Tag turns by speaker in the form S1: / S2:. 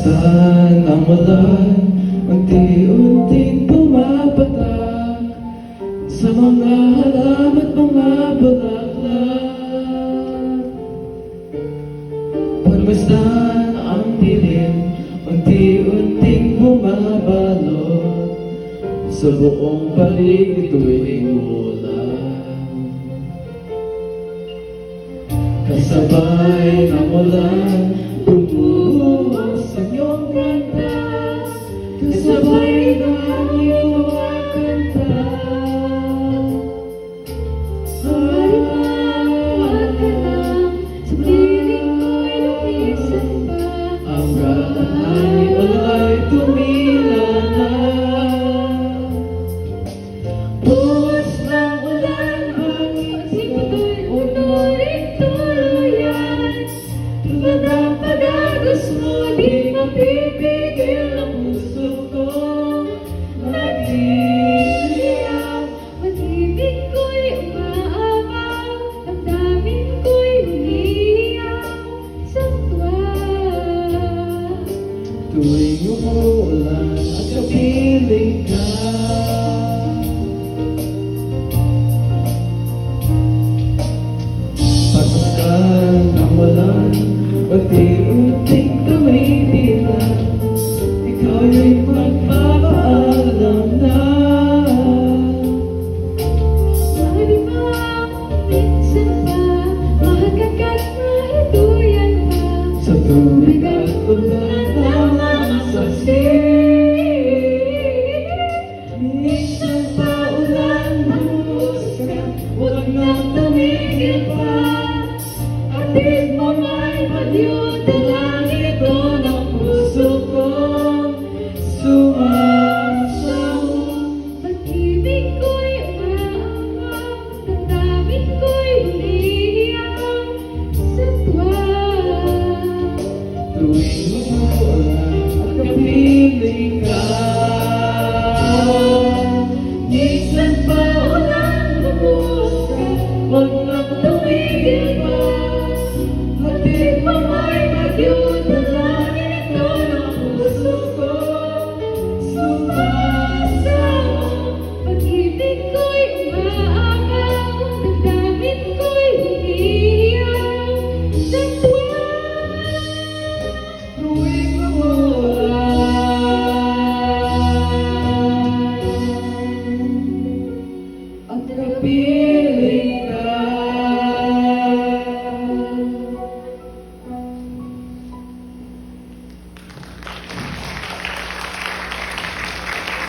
S1: Pagmasdan ang ulan, unti-unting pumapatak sa mga halaman at mga bulaklak. Pagmasdan ang dilim, unti-unting bumabalot sa buong paligid tuwing ulan. Kasabay ng ulan, bumubuhos ang iyong kanta. Kasabay ng iyong kanta.
S2: At ka lang, sa piling ko'y lumisan pa.
S1: Ang gatahay ay tumila na.
S2: Buhos ng ulan, ang isip ko'y tuloy-tuluyan. Tulad ng pag-agos mo, di mapipigil ang puso ko. Nag-iiyak, pag-ibig ko'y umaapaw, damdamin ko'y umiiyak sa tuwa.
S1: Tuwing umuulan at kapiling ka. Pagmasdan ng ulan, unti-unting tumidilan. Ikaw ay magpapaalam na.
S2: Maaari bang minsan pa mahagagad na hituyan pa
S1: Sa tubig at ulan ang mga saksi. Minsan pa ulan, buhos ka, huwag nang tumigil pa.
S2: Atid mo may padyod lang ito ng puso ko.
S1: Sumasaw.
S2: Pag-ibig ko'y umaapaw, damdamin ko'y umiiyak sa tuwa.
S1: Tuwing umuulan at kapiling ka. Minsan pa ulan, bumuhos ka, huwag nang tumigil pa. Hatid mo may pagyud na langit ito ng puso ko. Sumasaw.
S2: Pag-ibig ko'y umaapaw, damdamin ko'y umiiyak sa tuwa.
S1: Tuwing umuulan at kapiling